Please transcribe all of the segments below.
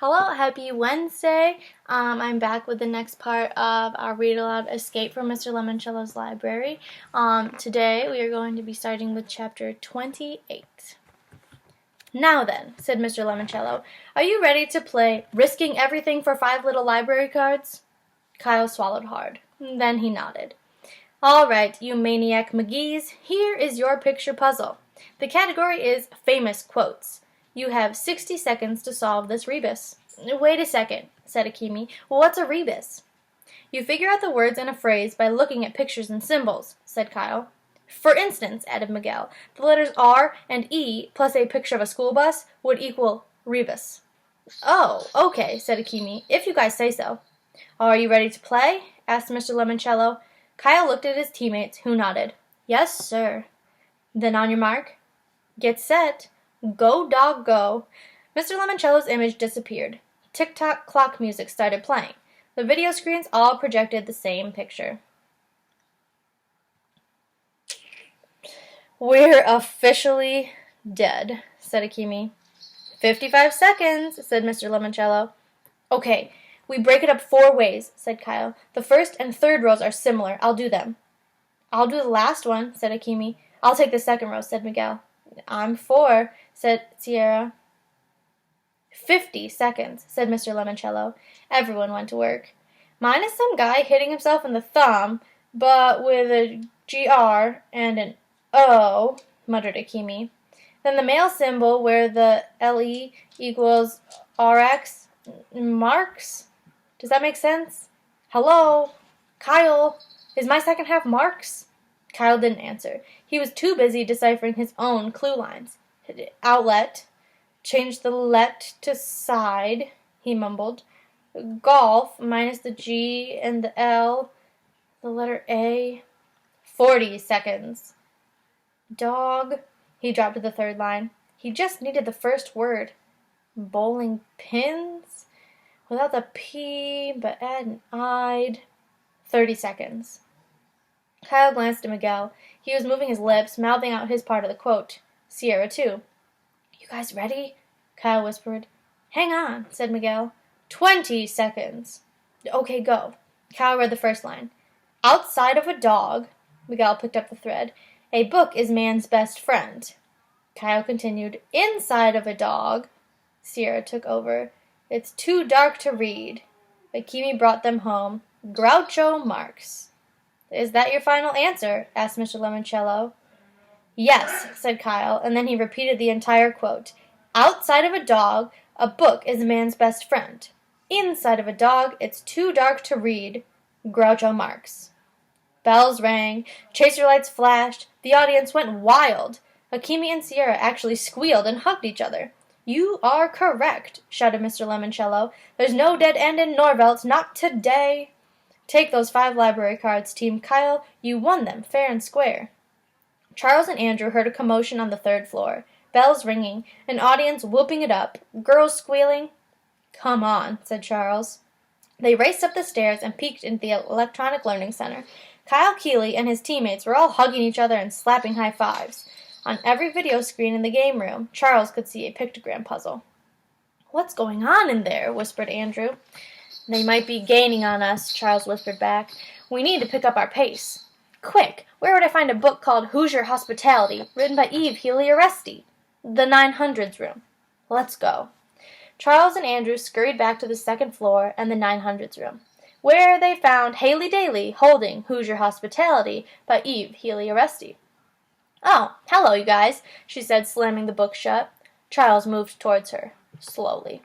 Hello, happy Wednesday. I'm back with the next part of our Read Aloud Escape from Mr. Lemoncello's library. Today we are going to be starting with chapter 28. Now then, said Mr. Lemoncello, are you ready to play Risking Everything for 5 Little Library Cards? Kyle swallowed hard. Then he nodded. All right, you maniac McGees, here is your picture puzzle. The category is famous quotes. You have 60 seconds to solve this rebus. Wait a second, said Akimi. What's a rebus? You figure out the words in a phrase by looking at pictures and symbols, said Kyle. For instance, added Miguel, the letters R and E plus a picture of a school bus would equal rebus. Oh, okay, said Akimi, if you guys say so. Are you ready to play? Asked Mr. Lemoncello. Kyle looked at his teammates, who nodded. Yes, sir. Then on your mark, get set. Go, dog, go. Mr. Lemoncello's image disappeared. Tick-tock clock music started playing. The video screens all projected the same picture. We're officially dead, said Akimi. 55 seconds, said Mr. Lemoncello. Okay, we break it up 4 ways, said Kyle. The first and third rows are similar. I'll do them. I'll do the last one, said Akimi. I'll take the second row, said Miguel. I'm 4, said Sierra. 50 seconds, said Mr. Lemoncello. Everyone went to work. Mine is some guy hitting himself in the thumb, but with a GR and an O, muttered Akimi. Then the male symbol where the LE equals RX marks? Does that make sense? Hello? Kyle? Is my second half marks? Kyle didn't answer. He was too busy deciphering his own clue lines. Outlet. Change the let to side, he mumbled. Golf, minus the G and the L. The letter A. 40 seconds. Dog. He dropped to the third line. He just needed the first word. Bowling pins? Without the P, but add an I'd. 30 seconds. Kyle glanced at Miguel. He was moving his lips, mouthing out his part of the quote. Sierra, too. You guys ready? Kyle whispered. Hang on, said Miguel. 20 seconds. Okay, go. Kyle read the first line. Outside of a dog, Miguel picked up the thread, a book is man's best friend. Kyle continued. Inside of a dog, Sierra took over. It's too dark to read. Akimi brought them home. Groucho Marx. Is that your final answer? Asked Mr. Lemoncello. Yes, said Kyle, and then he repeated the entire quote. Outside of a dog, a book is a man's best friend. Inside of a dog, it's too dark to read. Groucho Marx. Bells rang, chaser lights flashed, the audience went wild. Akimi and Sierra actually squealed and hugged each other. You are correct, shouted Mr. Lemoncello. There's no dead end in Norvelt, not today. Take those 5 library cards, Team Kyle. You won them fair and square. Charles and Andrew heard a commotion on the 3rd floor. Bells ringing, an audience whooping it up, girls squealing. Come on, said Charles. They raced up the stairs and peeked into the Electronic Learning Center. Kyle Keeley and his teammates were all hugging each other and slapping high fives. On every video screen in the game room, Charles could see a pictogram puzzle. What's going on in there? Whispered Andrew. They might be gaining on us, Charles whispered back. We need to pick up our pace. Quick, where would I find a book called Hoosier Hospitality, written by Eve Healy Oresti? The 900s room. Let's go. Charles and Andrew scurried back to the 2nd floor and the 900s room, where they found Haley Daly holding Hoosier Hospitality by Eve Healy Oresti. Oh, hello, you guys, she said, slamming the book shut. Charles moved towards her, slowly.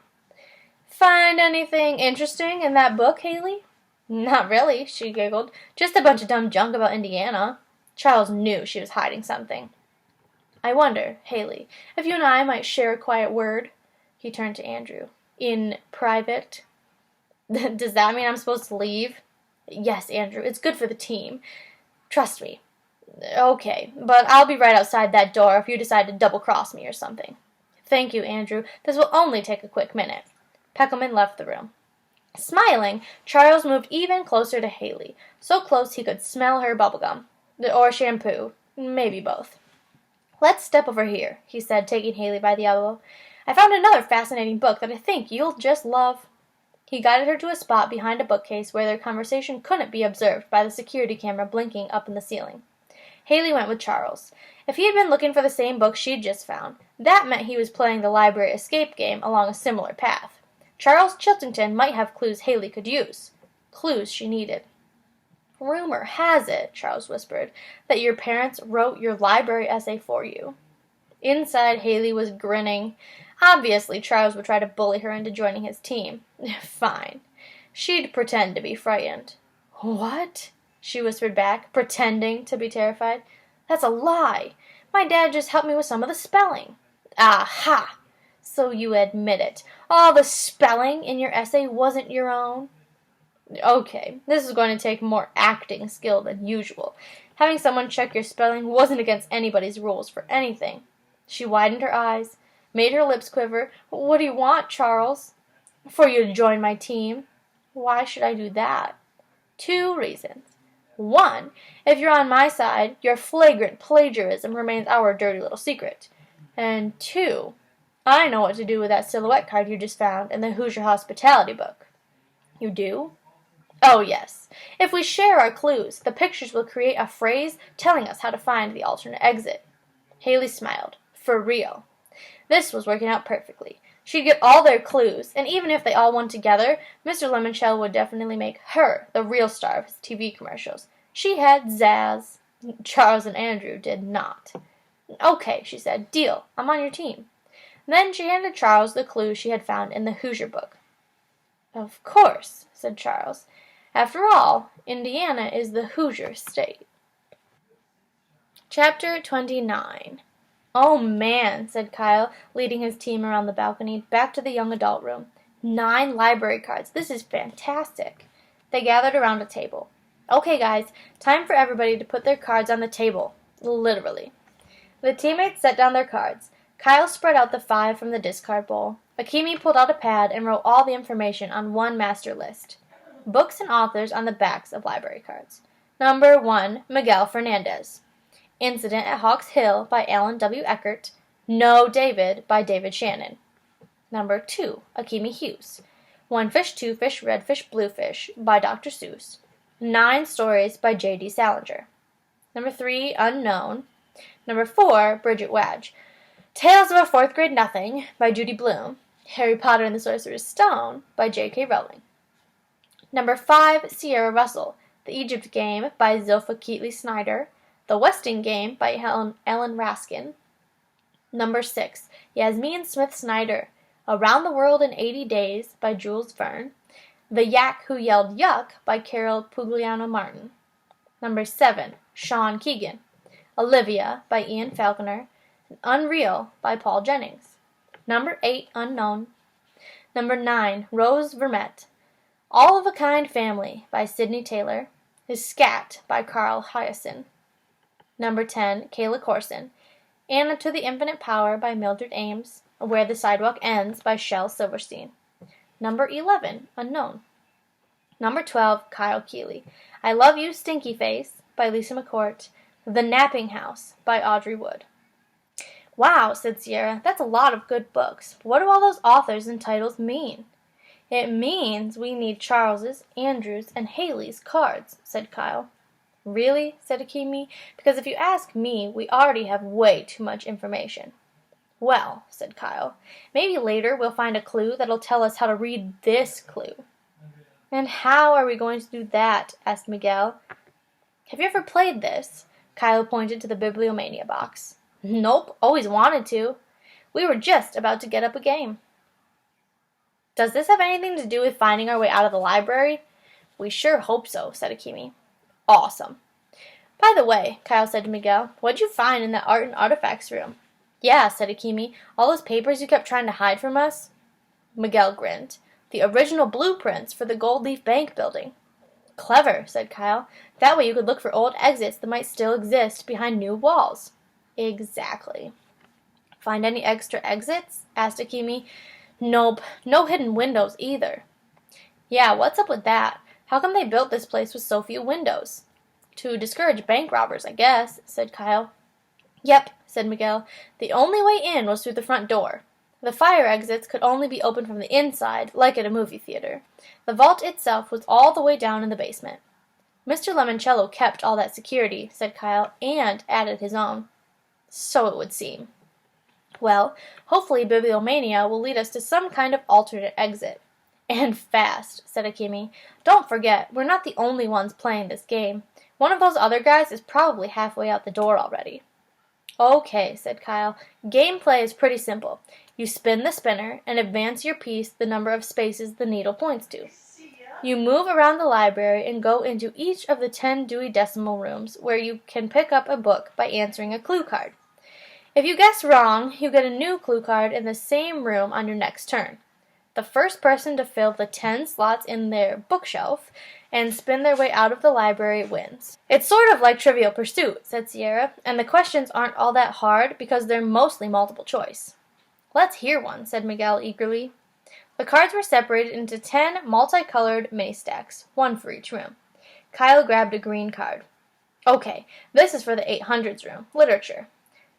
Find anything interesting in that book, Haley? Not really, she giggled. Just a bunch of dumb junk about Indiana. Charles knew she was hiding something. I wonder, Haley, if you and I might share a quiet word. He turned to Andrew. In private. Does that mean I'm supposed to leave? Yes, Andrew, it's good for the team. Trust me. Okay, but I'll be right outside that door if you decide to double-cross me or something. Thank you, Andrew. This will only take a quick minute. Peckelman left the room. Smiling, Charles moved even closer to Haley, so close he could smell her bubblegum. Or shampoo. Maybe both. Let's step over here, he said, taking Haley by the elbow. I found another fascinating book that I think you'll just love." He guided her to a spot behind a bookcase where their conversation couldn't be observed by the security camera blinking up in the ceiling. Haley went with Charles. If he had been looking for the same book she'd just found, that meant he was playing the library escape game along a similar path. Charles Chiltington might have clues Haley could use. Clues she needed. "Rumor has it," Charles whispered, "that your parents wrote your library essay for you." Inside, Haley was grinning. Obviously, Charles would try to bully her into joining his team. Fine. She'd pretend to be frightened. "What?" she whispered back, pretending to be terrified. "That's a lie. My dad just helped me with some of the spelling." "Aha! So you admit it. All the spelling in your essay wasn't your own?" "Okay, this is going to take more acting skill than usual. Having someone check your spelling wasn't against anybody's rules for anything." She widened her eyes, made her lips quiver. "What do you want, Charles?" "For you to join my team." "Why should I do that?" "Two reasons. One, if you're on my side, your flagrant plagiarism remains our dirty little secret. And two, I know what to do with that silhouette card you just found in the Hoosier Hospitality book." "You do?" "Oh, yes. If we share our clues, the pictures will create a phrase telling us how to find the alternate exit." Haley smiled. For real. This was working out perfectly. She'd get all their clues, and even if they all won together, Mr. Lemoncello would definitely make her the real star of his TV commercials. She had zazz. Charles and Andrew did not. "Okay," she said. "Deal. I'm on your team." Then she handed Charles the clue she had found in the Hoosier book. "Of course," said Charles. "After all, Indiana is the Hoosier state." Chapter 29. "Oh, man," said Kyle, leading his team around the balcony, back to the young adult room. 9 library cards. This is fantastic." They gathered around a table. "Okay, guys, time for everybody to put their cards on the table." Literally. The teammates set down their cards. Kyle spread out the 5 from the discard bowl. Akemi pulled out a pad and wrote all the information on one master list. Books and authors on the backs of library cards. Number 1, Miguel Fernandez. Incident at Hawks Hill by Alan W. Eckert. No David by David Shannon. Number 2, Akemi Hughes. One Fish, Two Fish, Red Fish, Blue Fish by Dr. Seuss. 9 Stories by J.D. Salinger. Number 3, Unknown. Number 4, Bridget Wadge. Tales of a Fourth Grade Nothing by Judy Blume. Harry Potter and the Sorcerer's Stone by J.K. Rowling. Number 5, Sierra Russell. The Egypt Game by Zilpha Keatley Snyder. The Westing Game by Ellen Raskin. Number 6, Yasmin Smith Snyder. Around the World in 80 Days by Jules Verne. The Yak Who Yelled Yuck by Carol Pugliano Martin. Number 7, Sean Keegan. Olivia by Ian Falconer. Unreal by Paul Jennings. Number 8, Unknown. Number 9, Rose Vermette. All of a Kind Family by Sidney Taylor. Scat by Carl Hyacin. Number 10, Kayla Corson. Anna to the Infinite Power by Mildred Ames. Where the Sidewalk Ends by Shel Silverstein. Number 11, Unknown. Number 12, Kyle Keeley. I Love You, Stinky Face by Lisa McCourt. The Napping House by Audrey Wood. "Wow," said Sierra, "that's a lot of good books. What do all those authors and titles mean?" "It means we need Charles's, Andrew's, and Haley's cards," said Kyle. "Really?" said Akemi. "Because if you ask me, we already have way too much information." "Well," said Kyle, "maybe later we'll find a clue that'll tell us how to read this clue." "And how are we going to do that?" asked Miguel. "Have you ever played this?" Kyle pointed to the Bibliomania box. "Nope, always wanted to. We were just about to get up a game." "Does this have anything to do with finding our way out of the library?" "We sure hope so," said Akemi. "Awesome." "By the way," Kyle said to Miguel, "what'd you find in that art and artifacts room?" "Yeah," said Akemi, "all those papers you kept trying to hide from us?" Miguel grinned. "The original blueprints for the Gold Leaf Bank building." "Clever," said Kyle. "That way you could look for old exits that might still exist behind new walls." "Exactly." "Find any extra exits?" asked Akemi. "Nope. No hidden windows either." "Yeah, what's up with that? How come they built this place with so few windows?" "To discourage bank robbers, I guess," said Kyle. "Yep," said Miguel. "The only way in was through the front door." The fire exits could only be opened from the inside, like at a movie theater. The vault itself was all the way down in the basement. Mr. Lemoncello kept all that security, said Kyle, and added his own. So it would seem. Well, hopefully bibliomania will lead us to some kind of alternate exit. And fast, said Akemi. Don't forget, we're not the only ones playing this game. One of those other guys is probably halfway out the door already. Okay, said Kyle. Gameplay is pretty simple. You spin the spinner and advance your piece the number of spaces the needle points to. You move around the library and go into each of the 10 Dewey Decimal rooms where you can pick up a book by answering a clue card. If you guess wrong, you get a new clue card in the same room on your next turn. The first person to fill the 10 slots in their bookshelf and spin their way out of the library wins. It's sort of like Trivial Pursuit, said Sierra, and the questions aren't all that hard because they're mostly multiple choice. Let's hear one, said Miguel eagerly. The cards were separated into 10 multicolored mini stacks, one for each room. Kyle grabbed a green card. Okay, this is for the 800s room, literature.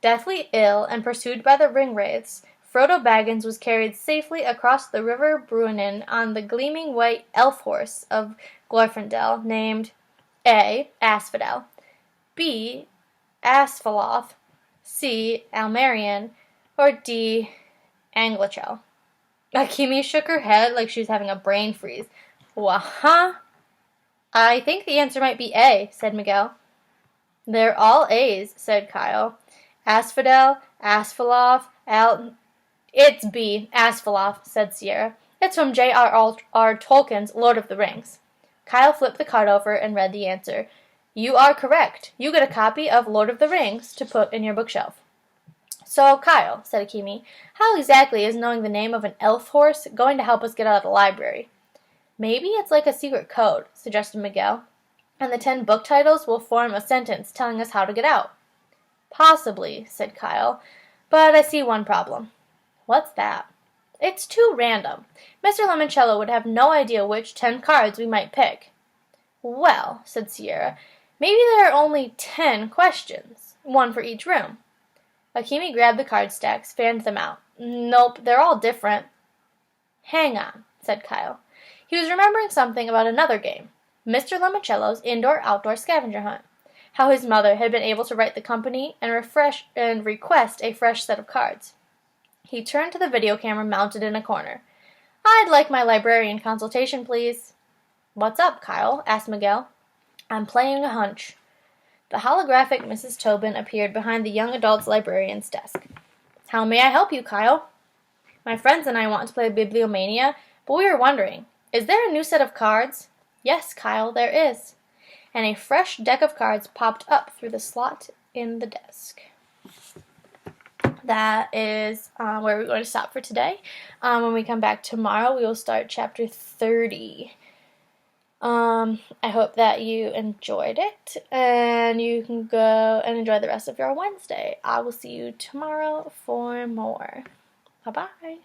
Deathly ill and pursued by the ringwraiths, Frodo Baggins was carried safely across the river Bruinen on the gleaming white elf horse of Glorfindel, named A. Asphodel, B. Asphalloth, C. Almerian, or D. Anglichel. Akemi shook her head like she was having a brain freeze. Wah-huh? I think the answer might be A, said Miguel. They're all A's, said Kyle. Asphodel, Asphalloth, It's B, Asphalloth, said Sierra. It's from J.R.R. Tolkien's Lord of the Rings. Kyle flipped the card over and read the answer. You are correct. You get a copy of Lord of the Rings to put in your bookshelf. So, Kyle, said Akemi, how exactly is knowing the name of an elf horse going to help us get out of the library? Maybe it's like a secret code, suggested Miguel, and the 10 book titles will form a sentence telling us how to get out. Possibly, said Kyle, but I see one problem. What's that? It's too random. Mr. Lemoncello would have no idea which 10 cards we might pick. Well, said Sierra, maybe there are only 10 questions, one for each room. Akemi grabbed the card stacks, fanned them out. Nope, they're all different. Hang on, said Kyle. He was remembering something about another game, Mr. Lemoncello's indoor-outdoor scavenger hunt. How his mother had been able to write the company and request a fresh set of cards. He turned to the video camera mounted in a corner. I'd like my librarian consultation, please. What's up, Kyle? Asked Miguel. I'm playing a hunch. The holographic Mrs. Tobin appeared behind the young adult's librarian's desk. How may I help you, Kyle? My friends and I want to play Bibliomania, but we were wondering, is there a new set of cards? Yes, Kyle, there is. And a fresh deck of cards popped up through the slot in the desk. That is where we're going to stop for today. When we come back tomorrow, we will start chapter 30. I hope that you enjoyed it, and you can go and enjoy the rest of your Wednesday. I will see you tomorrow for more. Bye-bye.